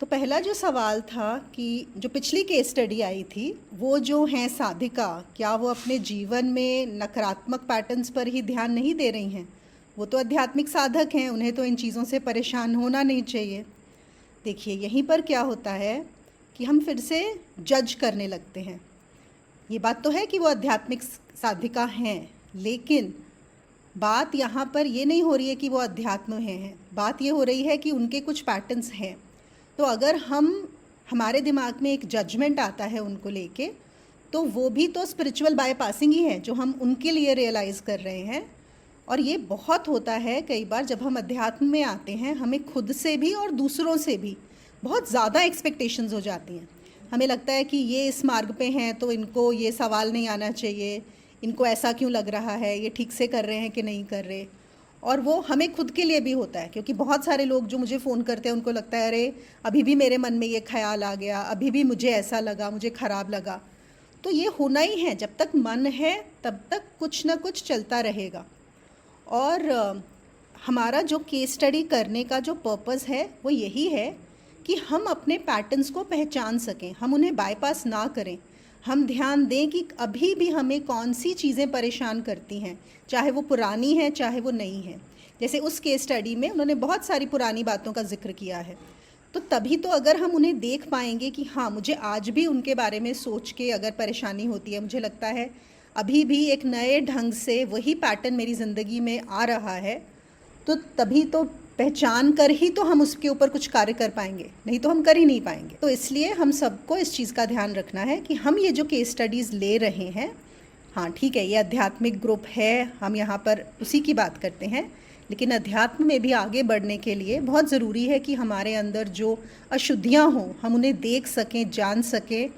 तो पहला जो सवाल था कि जो पिछली केस स्टडी आई थी, वो जो हैं साधिका, क्या वो अपने जीवन में नकारात्मक पैटर्न्स पर ही ध्यान नहीं दे रही हैं? वो तो आध्यात्मिक साधक हैं, उन्हें तो इन चीज़ों से परेशान होना नहीं चाहिए। देखिए, यहीं पर क्या होता है कि हम फिर से जज करने लगते हैं। ये बात तो है कि वो आध्यात्मिक साधिका हैं, लेकिन बात यहाँ पर ये नहीं हो रही है कि वो अध्यात्म हैं, बात ये हो रही है कि उनके कुछ पैटर्न्स हैं। तो अगर हमारे दिमाग में एक जजमेंट आता है उनको लेके, तो वो भी तो स्पिरिचुअल बाईपासिंग ही है जो हम उनके लिए रियलाइज़ कर रहे हैं। और ये बहुत होता है कई बार जब हम अध्यात्म में आते हैं, हमें खुद से भी और दूसरों से भी बहुत ज़्यादा एक्सपेक्टेशंस हो जाती हैं। हमें लगता है कि ये इस मार्ग पे हैं तो इनको ये सवाल नहीं आना चाहिए, इनको ऐसा क्यों लग रहा है, ये ठीक से कर रहे हैं कि नहीं कर रहे। और वो हमें खुद के लिए भी होता है, क्योंकि बहुत सारे लोग जो मुझे फ़ोन करते हैं उनको लगता है अरे अभी भी मेरे मन में ये ख्याल आ गया, अभी भी मुझे ऐसा लगा, मुझे ख़राब लगा। तो ये होना ही है, जब तक मन है तब तक कुछ ना कुछ चलता रहेगा। और हमारा जो केस स्टडी करने का जो पर्पस है वो यही है कि हम अपने पैटर्न्स को पहचान सकें, हम उन्हें बाईपास ना करें। हम ध्यान दें कि अभी भी हमें कौन सी चीज़ें परेशान करती हैं, चाहे वो पुरानी है चाहे वो नई है। जैसे उस केस स्टडी में उन्होंने बहुत सारी पुरानी बातों का जिक्र किया है, तो तभी तो अगर हम उन्हें देख पाएंगे कि हाँ, मुझे आज भी उनके बारे में सोच के अगर परेशानी होती है, मुझे लगता है अभी भी एक नए ढंग से वही पैटर्न मेरी ज़िंदगी में आ रहा है, तो तभी तो पहचान कर ही तो हम उसके ऊपर कुछ कार्य कर पाएंगे, नहीं तो हम कर ही नहीं पाएंगे। तो इसलिए हम सबको इस चीज़ का ध्यान रखना है कि हम ये जो केस स्टडीज़ ले रहे हैं, हाँ ठीक है, ये आध्यात्मिक ग्रुप है, हम यहाँ पर उसी की बात करते हैं, लेकिन अध्यात्म में भी आगे बढ़ने के लिए बहुत ज़रूरी है कि हमारे अंदर जो अशुद्धियाँ हों हम उन्हें देख सकें, जान सकें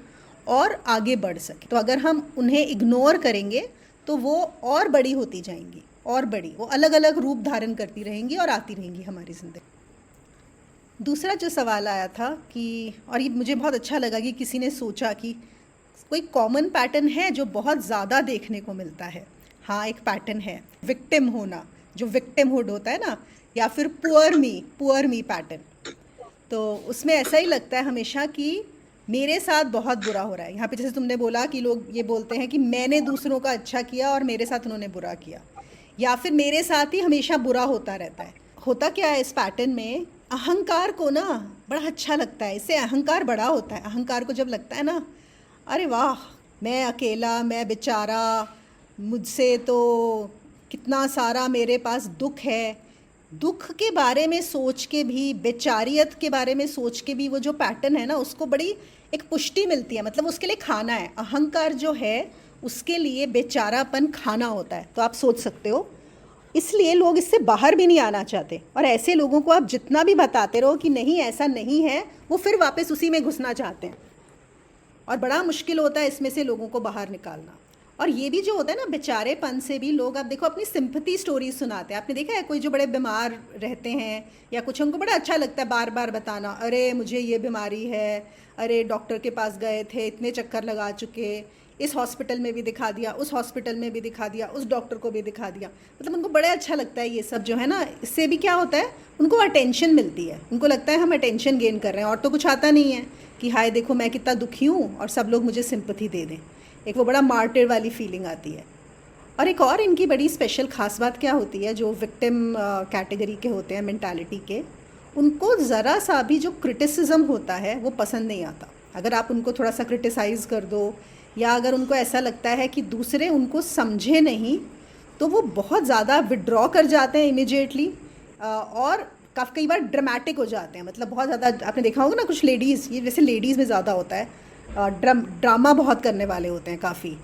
और आगे बढ़ सकें। तो अगर हम उन्हें इग्नोर करेंगे तो वो और बड़ी होती जाएंगी, और बड़ी, वो अलग अलग रूप धारण करती रहेंगी और आती रहेंगी हमारी ज़िंदगी। दूसरा जो सवाल आया था कि, और ये मुझे बहुत अच्छा लगा कि किसी ने सोचा कि कोई कॉमन पैटर्न है जो बहुत ज़्यादा देखने को मिलता है। हाँ, एक पैटर्न है विक्टिम होना, जो विक्टिमहुड होता है ना, या फिर पुअर मी पैटर्न। तो उसमें ऐसा ही लगता है हमेशा कि मेरे साथ बहुत बुरा हो रहा है। यहाँ पे जैसे तुमने बोला कि लोग ये बोलते हैं कि मैंने दूसरों का अच्छा किया और मेरे साथ उन्होंने बुरा किया, या फिर मेरे साथ ही हमेशा बुरा होता रहता है। होता क्या है इस पैटर्न में, अहंकार को ना बड़ा अच्छा लगता है, इससे अहंकार बड़ा होता है। अहंकार को जब लगता है ना, अरे वाह, मैं अकेला, मैं बेचारा, मुझसे तो कितना सारा मेरे पास दुख है, दुख के बारे में सोच के भी, बेचारियत के बारे में सोच के भी वो जो पैटर्न है ना, उसको बड़ी एक पुष्टि मिलती है। मतलब उसके लिए खाना है, अहंकार जो है उसके लिए बेचारापन खाना होता है। तो आप सोच सकते हो, इसलिए लोग इससे बाहर भी नहीं आना चाहते, और ऐसे लोगों को आप जितना भी बताते रहो कि नहीं ऐसा नहीं है, वो फिर वापस उसी में घुसना चाहते हैं, और बड़ा मुश्किल होता है इसमें से लोगों को बाहर निकालना। और ये भी जो होता है ना, बेचारेपन से भी लोग, आप देखो, अपनी सिंपैथी स्टोरीज सुनाते हैं। आपने देखा है कोई जो बड़े बीमार रहते हैं या कुछ, उनको बड़ा अच्छा लगता है बार बार बताना, अरे मुझे ये बीमारी है, अरे डॉक्टर के पास गए थे, इतने चक्कर लगा चुके, इस हॉस्पिटल में भी दिखा दिया, उस हॉस्पिटल में भी दिखा दिया, उस डॉक्टर को भी दिखा दिया। मतलब उनको बड़ा अच्छा लगता है ये सब जो है ना। इससे भी क्या होता है, उनको अटेंशन मिलती है, उनको लगता है हम अटेंशन गेन कर रहे हैं, और तो कुछ आता नहीं है कि हाय देखो मैं कितना दुखी हूँ और सब लोग मुझे सिंपैथी दे दें। एक वो बड़ा मार्टिर वाली फीलिंग आती है। और एक और इनकी बड़ी स्पेशल खास बात क्या होती है, जो विक्टिम कैटेगरी के होते हैं, मेंटालिटी के, उनको ज़रा सा भी जो क्रिटिसिज्म होता है वो पसंद नहीं आता। अगर आप उनको थोड़ा सा क्रिटिसाइज़ कर दो, या अगर उनको ऐसा लगता है कि दूसरे उनको समझे नहीं, तो वो बहुत ज़्यादा विड्रॉ कर जाते हैं इमिजिएटली, और कई बार ड्रामेटिक हो जाते हैं। मतलब बहुत ज़्यादा, आपने देखा होगा ना कुछ लेडीज़, ये वैसे लेडीज़ में ज़्यादा होता है, ड्रामा बहुत करने वाले होते हैं काफ़ी।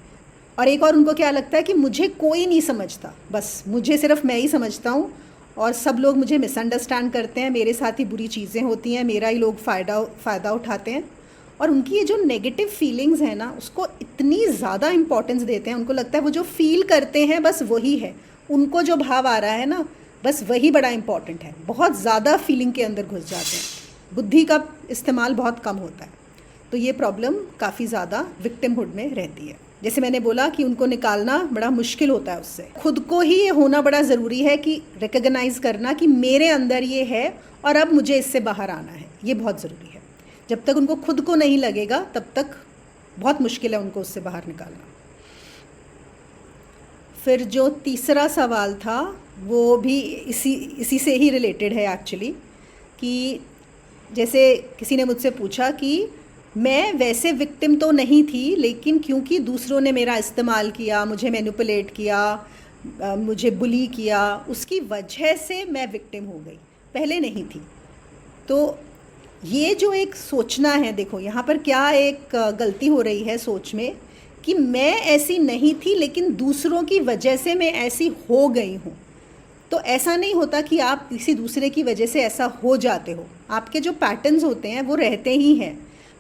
और एक और उनको क्या लगता है कि मुझे कोई नहीं समझता, बस मुझे सिर्फ मैं ही समझता हूँ, और सब लोग मुझे मिसअंडरस्टैंड करते हैं, मेरे साथ ही बुरी चीज़ें होती हैं, मेरा ही लोग फ़ायदा उठाते हैं। और उनकी ये जो नेगेटिव फीलिंग्स हैं ना, उसको इतनी ज़्यादा इम्पोर्टेंस देते हैं। उनको लगता है वो जो फील करते हैं बस वही है, उनको जो भाव आ रहा है ना बस वही बड़ा इम्पॉर्टेंट है। बहुत ज़्यादा फीलिंग के अंदर घुस जाते हैं, बुद्धि का इस्तेमाल बहुत कम होता है। तो ये प्रॉब्लम काफ़ी ज़्यादा विक्टिमहुड में रहती है। जैसे मैंने बोला कि उनको निकालना बड़ा मुश्किल होता है, उससे खुद को ही ये होना बड़ा ज़रूरी है कि रिकग्नाइज़ करना कि मेरे अंदर ये है और अब मुझे इससे बाहर आना है, ये बहुत ज़रूरी है। जब तक उनको खुद को नहीं लगेगा तब तक बहुत मुश्किल है उनको उससे बाहर निकालना। फिर जो तीसरा सवाल था वो भी इसी से ही रिलेटेड है एक्चुअली, कि जैसे किसी ने मुझसे पूछा कि मैं वैसे विक्टिम तो नहीं थी, लेकिन क्योंकि दूसरों ने मेरा इस्तेमाल किया, मुझे मैनिपुलेट किया, मुझे बुली किया, उसकी वजह से मैं विक्टिम हो गई, पहले नहीं थी। तो ये जो एक सोचना है, देखो यहाँ पर क्या एक गलती हो रही है सोच में, कि मैं ऐसी नहीं थी लेकिन दूसरों की वजह से मैं ऐसी हो गई हूँ। तो ऐसा नहीं होता कि आप किसी दूसरे की वजह से ऐसा हो जाते हो, आपके जो पैटर्न्स होते हैं वो रहते ही हैं।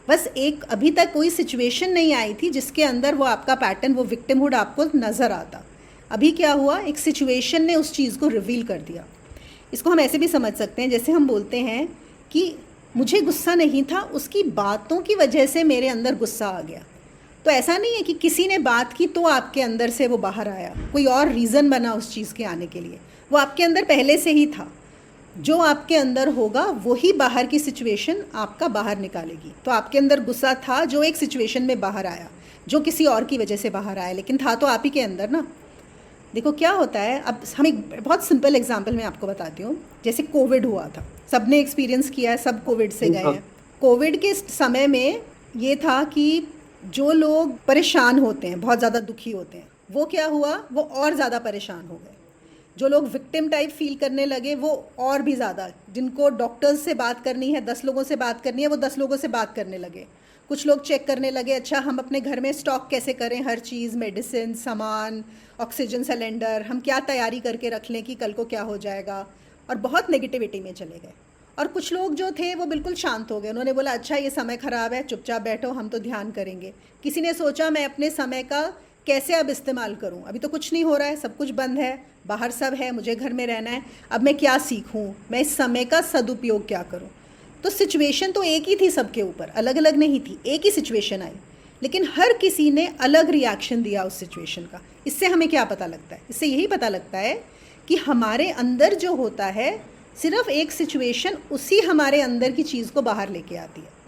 बस एक अभी तक कोई सिचुएशन नहीं आई थी जिसके अंदर वो आपका पैटर्न, वो विक्टिमहुड आपको नज़र आता। अभी क्या हुआ, एक सिचुएशन ने उस चीज़ को रिवील कर दिया। इसको हम ऐसे भी समझ सकते हैं, जैसे हम बोलते हैं कि मुझे गुस्सा नहीं था, उसकी बातों की वजह से मेरे अंदर गुस्सा आ गया। तो ऐसा नहीं है कि किसी ने बात की तो आपके अंदर से वो बाहर आया, कोई और रीज़न बना उस चीज़ के आने के लिए, वो आपके अंदर पहले से ही था। जो आपके अंदर होगा वही बाहर की सिचुएशन आपका बाहर निकालेगी। तो आपके अंदर गुस्सा था जो एक सिचुएशन में बाहर आया, जो किसी और की वजह से बाहर आया, लेकिन था तो आप ही के अंदर ना। देखो क्या होता है, अब हम एक बहुत सिंपल एग्जांपल मैं आपको बताती हूँ। जैसे कोविड हुआ था, सबने एक्सपीरियंस किया है, सब कोविड से गए हैं। कोविड के समय में ये था कि जो लोग परेशान होते हैं, बहुत ज़्यादा दुखी होते हैं, वो क्या हुआ, वो और ज़्यादा परेशान हो गए। जो लोग विक्टिम टाइप फील करने लगे वो और भी ज़्यादा, जिनको डॉक्टर्स से बात करनी है, 10 लोगों से बात करनी है, वो 10 लोगों से बात करने लगे। कुछ लोग चेक करने लगे, अच्छा हम अपने घर में स्टॉक कैसे करें, हर चीज़, मेडिसिन, सामान, ऑक्सीजन सिलेंडर, हम क्या तैयारी करके रख लें कि कल को क्या हो जाएगा, और बहुत नेगेटिविटी में चले गए। और कुछ लोग जो थे वो बिल्कुल शांत हो गए, उन्होंने बोला अच्छा ये समय ख़राब है, चुपचाप बैठो, हम तो ध्यान करेंगे। किसी ने सोचा मैं अपने समय का कैसे अब इस्तेमाल करूं, अभी तो कुछ नहीं हो रहा है, सब कुछ बंद है, बाहर सब है, मुझे घर में रहना है, अब मैं क्या सीखूं, मैं इस समय का सदुपयोग क्या करूं। तो सिचुएशन तो एक ही थी सबके ऊपर, अलग अलग नहीं थी, एक ही सिचुएशन आई, लेकिन हर किसी ने अलग रिएक्शन दिया उस सिचुएशन का। इससे हमें क्या पता लगता है, इससे यही पता लगता है कि हमारे अंदर जो होता है, सिर्फ एक सिचुएशन उसी हमारे अंदर की चीज़ को बाहर लेके आती है।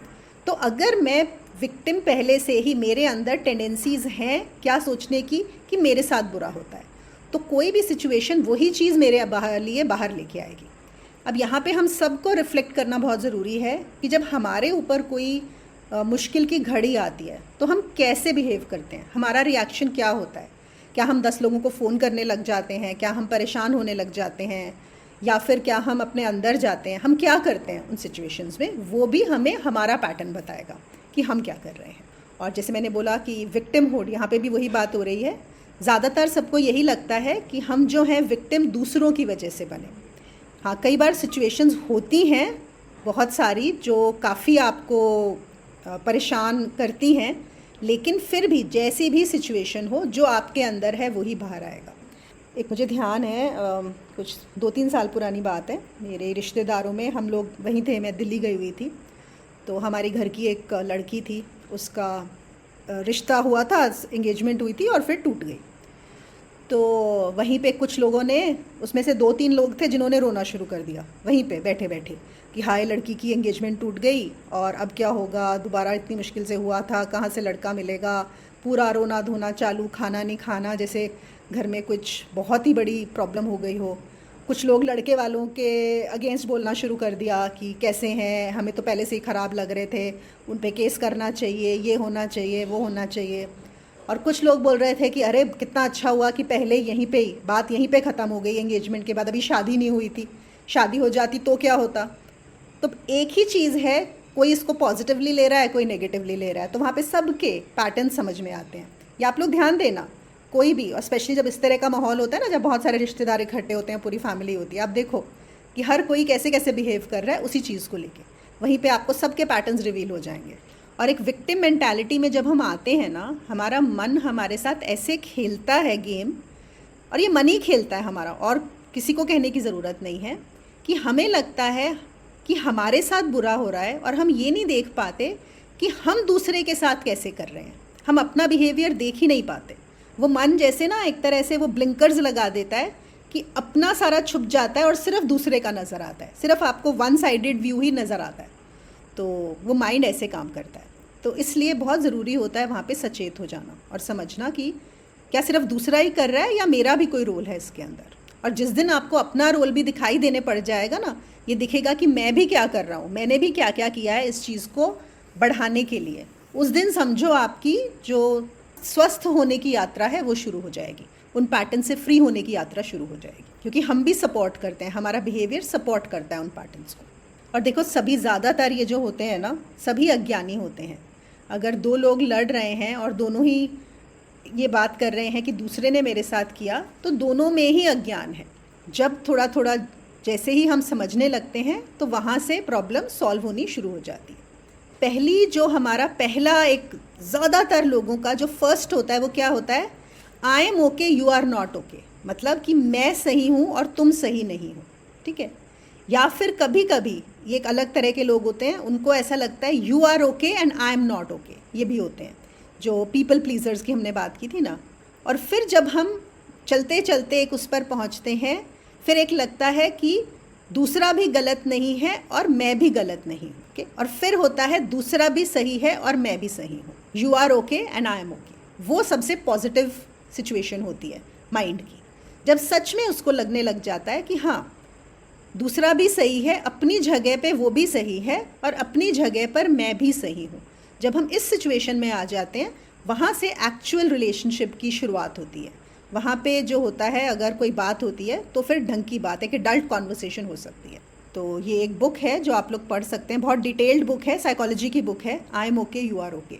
तो अगर मैं विक्टिम पहले से ही, मेरे अंदर टेंडेंसीज़ हैं क्या सोचने की कि मेरे साथ बुरा होता है, तो कोई भी सिचुएशन वही चीज़ मेरे लिए बाहर लेके आएगी। अब यहाँ पे हम सबको रिफ्लेक्ट करना बहुत ज़रूरी है कि जब हमारे ऊपर कोई मुश्किल की घड़ी आती है तो हम कैसे बिहेव करते हैं, हमारा रिएक्शन क्या होता है। क्या हम 10 लोगों को फ़ोन करने लग जाते हैं, क्या हम परेशान होने लग जाते हैं, या फिर क्या हम अपने अंदर जाते हैं, हम क्या करते हैं उन सिचुएशंस में, वो भी हमें हमारा पैटर्न बताएगा कि हम क्या कर रहे हैं। और जैसे मैंने बोला कि विक्टिमहुड, यहाँ पे भी वही बात हो रही है। ज़्यादातर सबको यही लगता है कि हम जो हैं विक्टिम दूसरों की वजह से बने। हाँ, कई बार सिचुएशंस होती हैं बहुत सारी जो काफ़ी आपको परेशान करती हैं, लेकिन फिर भी जैसी भी सिचुएशन हो, जो आपके अंदर है वही बाहर आएगा। एक मुझे ध्यान है, कुछ 2-3 साल पुरानी बात है, मेरे रिश्तेदारों में हम लोग वहीं थे, मैं दिल्ली गई हुई थी। तो हमारी घर की एक लड़की थी, उसका रिश्ता हुआ था, एंगेजमेंट हुई थी और फिर टूट गई। तो वहीं पे कुछ लोगों ने, उसमें से 2-3 लोग थे जिन्होंने रोना शुरू कर दिया वहीं पे बैठे बैठे कि हाय लड़की की एंगेजमेंट टूट गई और अब क्या होगा, दोबारा इतनी मुश्किल से हुआ था, कहाँ से लड़का मिलेगा, पूरा रोना धोना चालू, खाना नहीं खाना, जैसे घर में कुछ बहुत ही बड़ी प्रॉब्लम हो गई हो। कुछ लोग लड़के वालों के अगेंस्ट बोलना शुरू कर दिया कि कैसे हैं, हमें तो पहले से ही ख़राब लग रहे थे, उन पे केस करना चाहिए, ये होना चाहिए, वो होना चाहिए। और कुछ लोग बोल रहे थे कि अरे कितना अच्छा हुआ कि पहले यहीं पे ही बात यहीं पे ख़त्म हो गई, एंगेजमेंट के बाद, अभी शादी नहीं हुई थी, शादी हो जाती तो क्या होता। तो एक ही चीज़ है, कोई इसको पॉजिटिवली ले रहा है, कोई नेगेटिवली ले रहा है, तो वहाँ पे सबके पैटर्न समझ में आते हैं। या आप लोग ध्यान देना, कोई भी, और स्पेशली जब इस तरह का माहौल होता है ना, जब बहुत सारे रिश्तेदार इकट्ठे होते हैं, पूरी फैमिली होती है, आप देखो कि हर कोई कैसे कैसे बिहेव कर रहा है उसी चीज़ को लेके, वहीं पे आपको सबके पैटर्न्स रिवील हो जाएंगे। और एक विक्टिम मेंटालिटी में जब हम आते हैं ना, हमारा मन हमारे साथ ऐसे खेलता है गेम, और ये मन ही खेलता है हमारा, और किसी को कहने की ज़रूरत नहीं है, कि हमें लगता है कि हमारे साथ बुरा हो रहा है और हम ये नहीं देख पाते कि हम दूसरे के साथ कैसे कर रहे हैं, हम अपना बिहेवियर देख ही नहीं पाते। वो मन जैसे ना एक तरह से वो ब्लिंकर्स लगा देता है कि अपना सारा छुप जाता है और सिर्फ दूसरे का नज़र आता है, सिर्फ आपको वन साइडेड व्यू ही नज़र आता है। तो वो माइंड ऐसे काम करता है। तो इसलिए बहुत ज़रूरी होता है वहाँ पे सचेत हो जाना और समझना कि क्या सिर्फ दूसरा ही कर रहा है या मेरा भी कोई रोल है इसके अंदर। और जिस दिन आपको अपना रोल भी दिखाई देने पड़ जाएगा ना, ये दिखेगा कि मैं भी क्या कर रहा हूँ, मैंने भी क्या क्या किया है इस चीज़ को बढ़ाने के लिए, उस दिन समझो आपकी जो स्वस्थ होने की यात्रा है वो शुरू हो जाएगी, उन पैटर्न से फ्री होने की यात्रा शुरू हो जाएगी। क्योंकि हम भी सपोर्ट करते हैं, हमारा बिहेवियर सपोर्ट करता है उन पैटर्न्स को। और देखो सभी ज़्यादातर ये जो होते हैं ना, सभी अज्ञानी होते हैं। अगर दो लोग लड़ रहे हैं और दोनों ही ये बात कर रहे हैं कि दूसरे ने मेरे साथ किया, तो दोनों में ही अज्ञान है। जब थोड़ा थोड़ा जैसे ही हम समझने लगते हैं तो वहाँ से प्रॉब्लम सॉल्व होनी शुरू हो जाती है। पहली जो हमारा पहला एक ज़्यादातर लोगों का जो फर्स्ट होता है वो क्या होता है, I am okay you are not okay, मतलब कि मैं सही हूँ और तुम सही नहीं हो, ठीक है। या फिर कभी कभी ये एक अलग तरह के लोग होते हैं, उनको ऐसा लगता है you are okay and I am not okay, ये भी होते हैं जो पीपल प्लीजर्स की हमने बात की थी ना। और फिर जब हम चलते चलते एक उस पर पहुंचते हैं, फिर एक लगता है कि दूसरा भी गलत नहीं है और मैं भी गलत नहीं हूँ, ओके। और फिर होता है दूसरा भी सही है और मैं भी सही हूँ, you are okay and I am okay. वो सबसे पॉजिटिव सिचुएशन होती है माइंड की, जब सच में उसको लगने लग जाता है कि हाँ दूसरा भी सही है, अपनी जगह पे वो भी सही है और अपनी जगह पर मैं भी सही हूँ। जब हम इस सिचुएशन में आ जाते हैं, वहाँ से एक्चुअल रिलेशनशिप की शुरुआत होती है। वहाँ पे जो होता है, अगर कोई बात होती है तो फिर ढंग की बात है कि एडल्ट कॉन्वर्सेशन हो सकती है। तो ये एक बुक है जो आप लोग पढ़ सकते हैं, बहुत डिटेल्ड बुक है, साइकोलॉजी की बुक है, I am okay you are okay.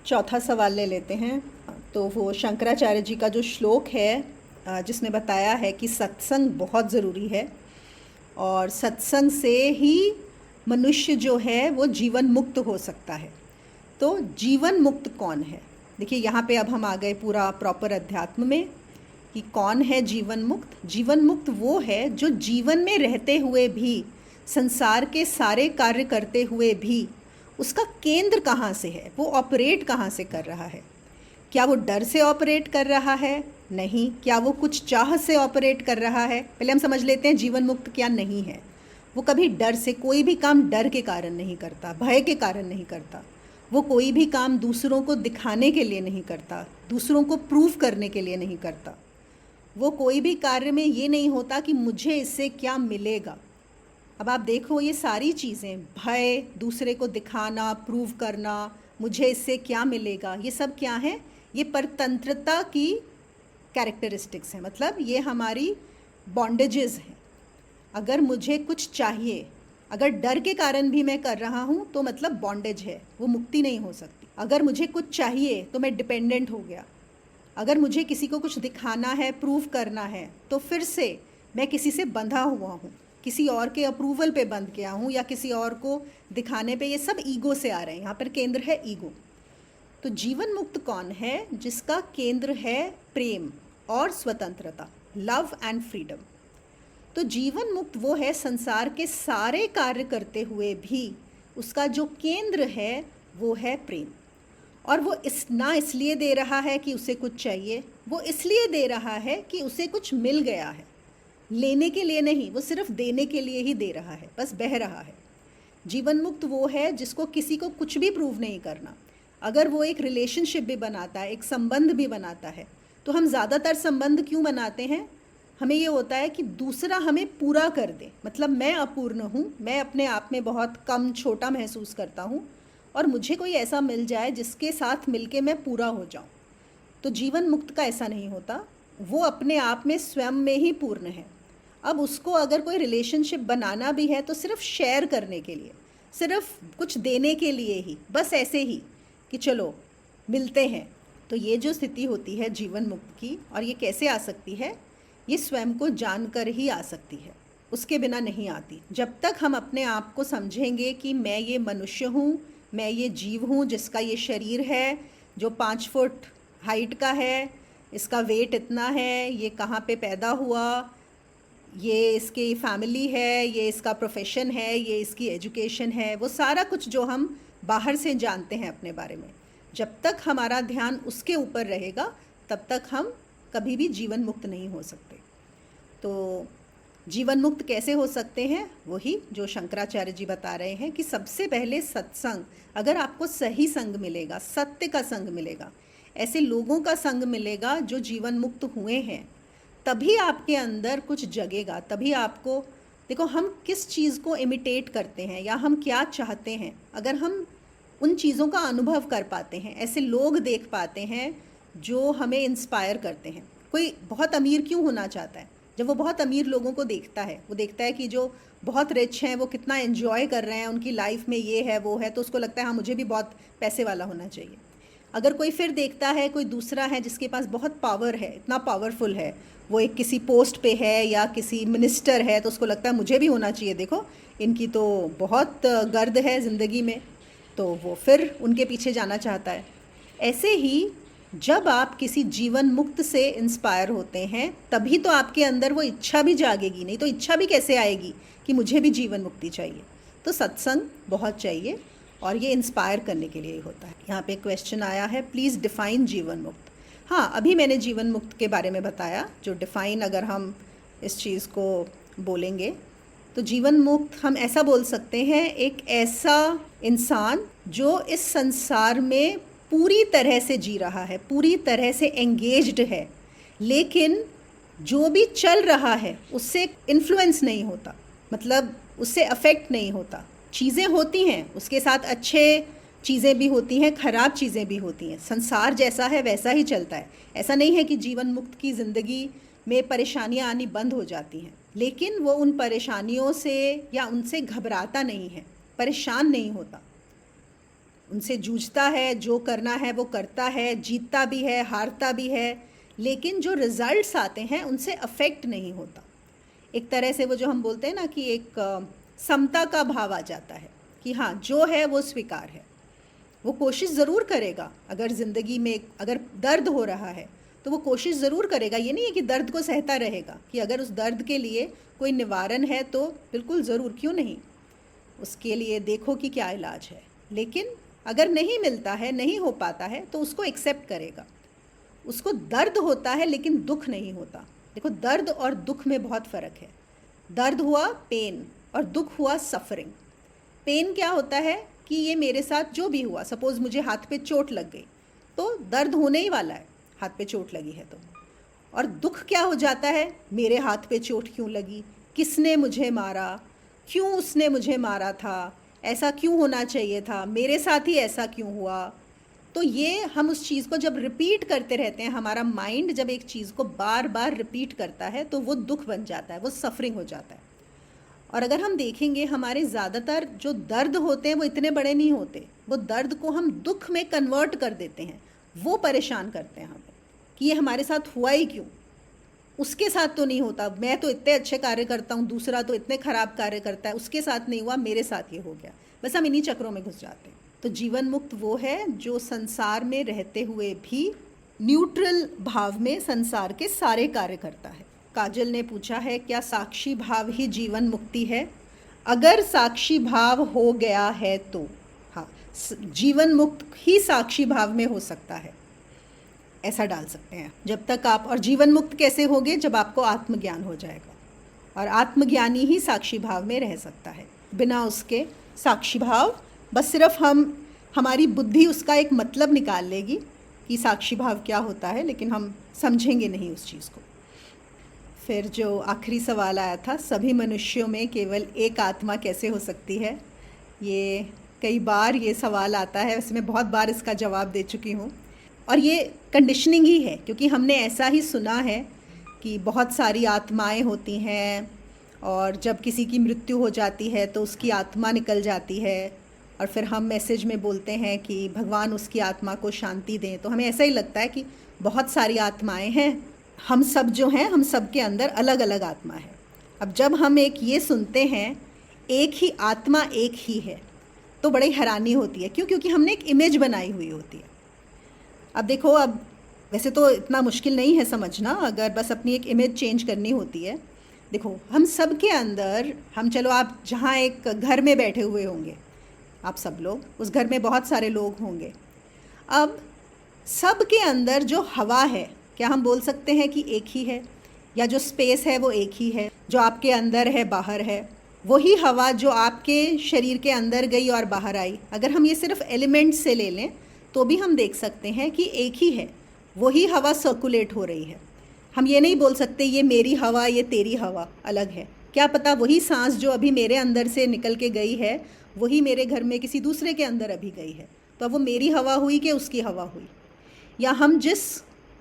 चौथा सवाल ले लेते हैं। तो वो शंकराचार्य जी का जो श्लोक है जिसमें बताया है कि सत्संग बहुत ज़रूरी है और सत्संग से ही मनुष्य जो है वो जीवन मुक्त हो सकता है। तो जीवन मुक्त कौन है? देखिए यहाँ पे अब हम आ गए पूरा प्रॉपर अध्यात्म में कि कौन है जीवन मुक्त। जीवन मुक्त वो है जो जीवन में रहते हुए भी, संसार के सारे कार्य करते हुए भी उसका केंद्र कहाँ से है, वो ऑपरेट कहाँ से कर रहा है। क्या वो डर से ऑपरेट कर रहा है? नहीं। क्या वो कुछ चाह से ऑपरेट कर रहा है? पहले हम समझ लेते हैं जीवन मुक्त क्या नहीं है। वो कभी डर से, कोई भी काम डर के कारण नहीं करता, भय के कारण नहीं करता। वो कोई भी काम दूसरों को दिखाने के लिए नहीं करता, दूसरों को प्रूव करने के लिए नहीं करता। वो कोई भी कार्य में ये नहीं होता कि मुझे इससे क्या मिलेगा। अब आप देखो ये सारी चीज़ें, भय, दूसरे को दिखाना, प्रूव करना, मुझे इससे क्या मिलेगा, ये सब क्या है? ये परतंत्रता की कैरेक्टरिस्टिक्स हैं, मतलब ये हमारी बॉन्डेजेस हैं। अगर मुझे कुछ चाहिए, अगर डर के कारण भी मैं कर रहा हूँ तो मतलब बॉन्डेज है, वो मुक्ति नहीं हो सकती। अगर मुझे कुछ चाहिए तो मैं डिपेंडेंट हो गया। अगर मुझे किसी को कुछ दिखाना है, प्रूव करना है, तो फिर से मैं किसी से बंधा हुआ हूँ, किसी और के अप्रूवल पे बंध गया हूँ या किसी और को दिखाने पे। ये सब ईगो से आ रहे हैं, यहाँ पर केंद्र है ईगो। तो जीवन मुक्त कौन है? जिसका केंद्र है प्रेम और स्वतंत्रता, लव एंड फ्रीडम। तो जीवन मुक्त वो है संसार के सारे कार्य करते हुए भी उसका जो केंद्र है वो है प्रेम। और वो इसलिए दे रहा है कि उसे कुछ चाहिए, वो इसलिए दे रहा है कि उसे कुछ मिल गया है। लेने के लिए नहीं, वो सिर्फ देने के लिए ही दे रहा है, बस बह रहा है। जीवन मुक्त वो है जिसको किसी को कुछ भी प्रूव नहीं करना। अगर वो एक रिलेशनशिप भी बनाता है, एक संबंध भी बनाता है, तो हम ज़्यादातर संबंध क्यों बनाते हैं? हमें ये होता है कि दूसरा हमें पूरा कर दे, मतलब मैं अपूर्ण हूँ, मैं अपने आप में बहुत कम, छोटा महसूस करता हूँ और मुझे कोई ऐसा मिल जाए जिसके साथ मिलके मैं पूरा हो जाऊँ। तो जीवन मुक्त का ऐसा नहीं होता, वो अपने आप में स्वयं में ही पूर्ण है। अब उसको अगर कोई रिलेशनशिप बनाना भी है तो सिर्फ शेयर करने के लिए, सिर्फ कुछ देने के लिए ही, बस ऐसे ही कि चलो मिलते हैं। तो ये जो स्थिति होती है जीवन मुक्त की, और ये कैसे आ सकती है? ये स्वयं को जानकर ही आ सकती है, उसके बिना नहीं आती। जब तक हम अपने आप को समझेंगे कि मैं ये मनुष्य हूँ, मैं ये जीव हूँ जिसका ये शरीर है जो 5 फुट हाइट का है, इसका वेट इतना है, ये कहाँ पे पैदा हुआ, ये इसकी फैमिली है, ये इसका प्रोफेशन है, ये इसकी एजुकेशन है, वो सारा कुछ जो हम बाहर से जानते हैं अपने बारे में, जब तक हमारा ध्यान उसके ऊपर रहेगा तब तक हम कभी भी जीवन मुक्त नहीं हो सकते। तो जीवन मुक्त कैसे हो सकते हैं? वही जो शंकराचार्य जी बता रहे हैं कि सबसे पहले सत्संग, अगर आपको सही संग मिलेगा, सत्य का संग मिलेगा, ऐसे लोगों का संग मिलेगा जो जीवन मुक्त हुए हैं, तभी आपके अंदर कुछ जगेगा। तभी आपको, देखो हम किस चीज़ को इमिटेट करते हैं या हम क्या चाहते हैं, अगर हम उन चीज़ों का अनुभव कर पाते हैं, ऐसे लोग देख पाते हैं जो हमें इंस्पायर करते हैं। कोई बहुत अमीर क्यों होना चाहता है? जब वो बहुत अमीर लोगों को देखता है, वो देखता है कि जो बहुत रिच हैं वो कितना एंजॉय कर रहे हैं, उनकी लाइफ में ये है वो है, तो उसको लगता है हाँ मुझे भी बहुत पैसे वाला होना चाहिए। अगर कोई फिर देखता है कोई दूसरा है जिसके पास बहुत पावर है, इतना पावरफुल है, वो एक किसी पोस्ट पे है या किसी मिनिस्टर है, तो उसको लगता है मुझे भी होना चाहिए, देखो इनकी तो बहुत गर्द है ज़िंदगी में, तो वो फिर उनके पीछे जाना चाहता है। ऐसे ही जब आप किसी जीवन मुक्त से इंस्पायर होते हैं तभी तो आपके अंदर वो इच्छा भी जागेगी, नहीं तो इच्छा भी कैसे आएगी कि मुझे भी जीवन मुक्ति चाहिए। तो सत्संग बहुत चाहिए और ये इंस्पायर करने के लिए ही होता है। यहाँ पे क्वेश्चन आया है, प्लीज़ डिफ़ाइन जीवन मुक्त। हाँ, अभी मैंने जीवन मुक्त के बारे में बताया। जो डिफ़ाइन अगर हम इस चीज़ को बोलेंगे तो जीवन मुक्त हम ऐसा बोल सकते हैं, एक ऐसा इंसान जो इस संसार में पूरी तरह से जी रहा है, पूरी तरह से एंगेज्ड है, लेकिन जो भी चल रहा है उससे इन्फ्लुएंस नहीं होता, मतलब उससे अफेक्ट नहीं होता। चीज़ें होती हैं, उसके साथ अच्छे चीज़ें भी होती हैं, ख़राब चीज़ें भी होती हैं। संसार जैसा है वैसा ही चलता है। ऐसा नहीं है कि जीवन मुक्त की ज़िंदगी में परेशानियां आनी बंद हो जाती हैं, लेकिन वो उन परेशानियों से या उनसे घबराता नहीं है, परेशान नहीं होता, उनसे जूझता है, जो करना है वो करता है, जीतता भी है, हारता भी है, लेकिन जो रिजल्ट्स आते हैं उनसे अफेक्ट नहीं होता। एक तरह से वो जो हम बोलते हैं ना कि एक समता का भाव आ जाता है कि हाँ जो है वो स्वीकार है। वो कोशिश ज़रूर करेगा, अगर ज़िंदगी में अगर दर्द हो रहा है तो वो कोशिश ज़रूर करेगा। ये नहीं है कि दर्द को सहता रहेगा, कि अगर उस दर्द के लिए कोई निवारण है तो बिल्कुल ज़रूर, क्यों नहीं, उसके लिए देखो कि क्या इलाज है। लेकिन अगर नहीं मिलता है, नहीं हो पाता है, तो उसको एक्सेप्ट करेगा। उसको दर्द होता है लेकिन दुख नहीं होता। देखो दर्द और दुख में बहुत फ़र्क है। दर्द हुआ पेन और दुख हुआ सफरिंग। पेन क्या होता है कि ये मेरे साथ जो भी हुआ, सपोज़ मुझे हाथ पे चोट लग गई तो दर्द होने ही वाला है, हाथ पे चोट लगी है तो। और दुख क्या हो जाता है, मेरे हाथ पे चोट क्यों लगी, किसने मुझे मारा, क्यों उसने मुझे मारा था, ऐसा क्यों होना चाहिए था, मेरे साथ ही ऐसा क्यों हुआ। तो ये हम उस चीज़ को जब रिपीट करते रहते हैं, हमारा माइंड जब एक चीज़ को बार बार रिपीट करता है तो वो दुख बन जाता है, वो सफरिंग हो जाता है। और अगर हम देखेंगे हमारे ज़्यादातर जो दर्द होते हैं वो इतने बड़े नहीं होते, वो दर्द को हम दुख में कन्वर्ट कर देते हैं, वो परेशान करते हैं हमें कि ये हमारे साथ हुआ ही क्यों, उसके साथ तो नहीं होता, मैं तो इतने अच्छे कार्य करता हूँ, दूसरा तो इतने खराब कार्य करता है, उसके साथ नहीं हुआ, मेरे साथ ये हो गया। बस हम इन्हीं चक्रों में घुस जाते हैं। तो जीवन मुक्त वो है जो संसार में रहते हुए भी न्यूट्रल भाव में संसार के सारे कार्य करता है। काजल ने पूछा है, क्या साक्षी भाव ही जीवन मुक्ति है? अगर साक्षी भाव हो गया है तो हाँ, जीवन मुक्त ही साक्षी भाव में हो सकता है, ऐसा डाल सकते हैं। जब तक आप, और जीवन मुक्त कैसे होगे, जब आपको आत्मज्ञान हो जाएगा, और आत्मज्ञानी ही साक्षी भाव में रह सकता है। बिना उसके साक्षी भाव बस सिर्फ हमारी बुद्धि उसका एक मतलब निकाल लेगी कि साक्षी भाव क्या होता है, लेकिन हम समझेंगे नहीं उस चीज़ को। फिर जो आखिरी सवाल आया था, सभी मनुष्यों में केवल एक आत्मा कैसे हो सकती है, ये कई बार ये सवाल आता है, वैसे मैं बहुत बार इसका जवाब दे चुकी हूँ। और ये कंडीशनिंग ही है, क्योंकि हमने ऐसा ही सुना है कि बहुत सारी आत्माएं होती हैं और जब किसी की मृत्यु हो जाती है तो उसकी आत्मा निकल जाती है, और फिर हम मैसेज में बोलते हैं कि भगवान उसकी आत्मा को शांति दें। तो हमें ऐसा ही लगता है कि बहुत सारी आत्माएं हैं, हम सब जो हैं, हम सब के अंदर अलग अलग आत्मा है। अब जब हम एक ये सुनते हैं एक ही आत्मा एक ही है, तो बड़ी हैरानी होती है। क्यों? क्योंकि हमने एक इमेज बनाई हुई होती है। अब देखो, अब वैसे तो इतना मुश्किल नहीं है समझना, अगर बस अपनी एक इमेज चेंज करनी होती है। देखो हम सब के अंदर, हम चलो आप जहाँ एक घर में बैठे हुए होंगे, आप सब लोग, उस घर में बहुत सारे लोग होंगे। अब सब के अंदर जो हवा है, क्या हम बोल सकते हैं कि एक ही है, या जो स्पेस है वो एक ही है, जो आपके अंदर है बाहर है, वही हवा जो आपके शरीर के अंदर गई और बाहर आई, अगर हम ये सिर्फ एलिमेंट्स से ले लें तो भी हम देख सकते हैं कि एक ही है, वही हवा सर्कुलेट हो रही है। हम ये नहीं बोल सकते ये मेरी हवा ये तेरी हवा अलग है। क्या पता वही सांस जो अभी मेरे अंदर से निकल के गई है वही मेरे घर में किसी दूसरे के अंदर अभी गई है, तो अब वो मेरी हवा हुई कि उसकी हवा हुई। या हम जिस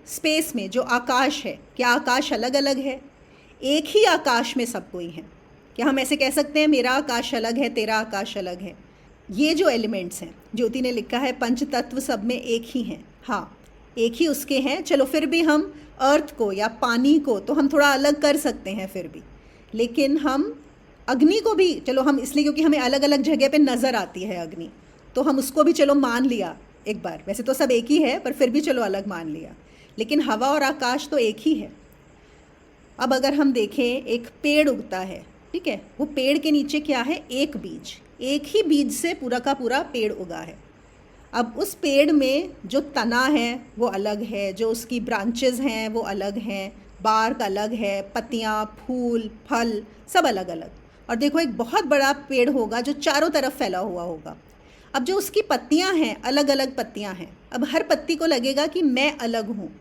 स्पेस में जो आकाश है, क्या आकाश अलग अलग है? एक ही आकाश में सब कोई है। क्या हम ऐसे कह सकते हैं मेरा आकाश अलग है तेरा आकाश अलग है? ये जो एलिमेंट्स हैं, ज्योति ने लिखा है पंच तत्व सब में एक ही हैं। हाँ, एक ही उसके हैं। चलो फिर भी हम अर्थ को या पानी को तो हम थोड़ा अलग कर सकते हैं फिर भी, लेकिन हम अग्नि को भी, चलो हम इसलिए क्योंकि हमें अलग अलग जगह पे नज़र आती है अग्नि, तो हम उसको भी चलो मान लिया एक बार। वैसे तो सब एक ही है पर फिर भी चलो अलग मान लिया, लेकिन हवा और आकाश तो एक ही है। अब अगर हम देखें एक पेड़ उगता है, ठीक है, वो पेड़ के नीचे क्या है? एक बीज, एक ही बीज से पूरा का पूरा पेड़ उगा है। अब उस पेड़ में जो तना है वो अलग है, जो उसकी ब्रांचेस हैं वो अलग हैं, बार्क अलग है, पत्तियाँ, फूल, फल सब अलग अलग। और देखो एक बहुत बड़ा पेड़ होगा जो चारों तरफ फैला हुआ होगा। अब जो उसकी पत्तियाँ हैं अलग अलग पत्तियाँ हैं, अब हर पत्ती को लगेगा कि मैं अलग हूँ,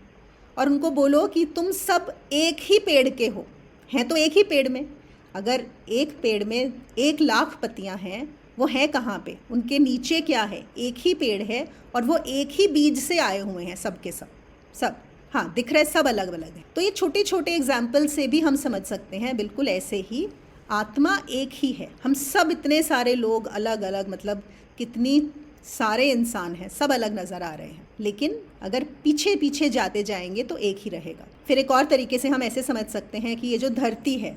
और उनको बोलो कि तुम सब एक ही पेड़ के हो, हैं तो एक ही पेड़ में। अगर एक पेड़ में 1,00,000 पत्तियाँ हैं, वो हैं कहाँ पे? उनके नीचे क्या है? एक ही पेड़ है और वो एक ही बीज से आए हुए हैं सब के सब। सब हाँ दिख रहा है, सब अलग अलग है। तो ये छोटे छोटे एग्जाम्पल से भी हम समझ सकते हैं। बिल्कुल ऐसे ही आत्मा एक ही है। हम सब इतने सारे लोग अलग अलग, मतलब कितनी सारे इंसान हैं, सब अलग नज़र आ रहे हैं, लेकिन अगर पीछे पीछे जाते जाएंगे तो एक ही रहेगा। फिर एक और तरीके से हम ऐसे समझ सकते हैं कि ये जो धरती है,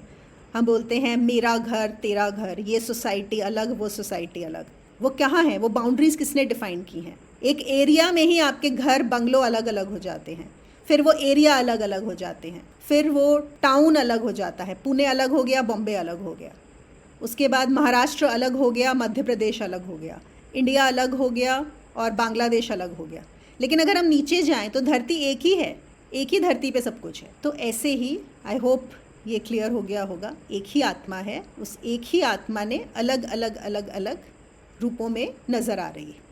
हम बोलते हैं मेरा घर तेरा घर, ये सोसाइटी अलग वो सोसाइटी अलग। वो कहाँ है? वो बाउंड्रीज किसने डिफाइन की हैं? एक एरिया में ही आपके घर बंगलो अलग अलग हो जाते हैं, फिर वो एरिया अलग अलग हो जाते हैं, फिर वो टाउन अलग हो जाता है, पुणे अलग हो गया, बॉम्बे अलग हो गया, उसके बाद महाराष्ट्र अलग हो गया, मध्य प्रदेश अलग हो गया, इंडिया अलग हो गया और बांग्लादेश अलग हो गया। लेकिन अगर हम नीचे जाएं तो धरती एक ही है, एक ही धरती पे सब कुछ है। तो ऐसे ही आई होप ये क्लियर हो गया होगा, एक ही आत्मा है, उस एक ही आत्मा ने अलग अलग अलग अलग रूपों में नज़र आ रही है।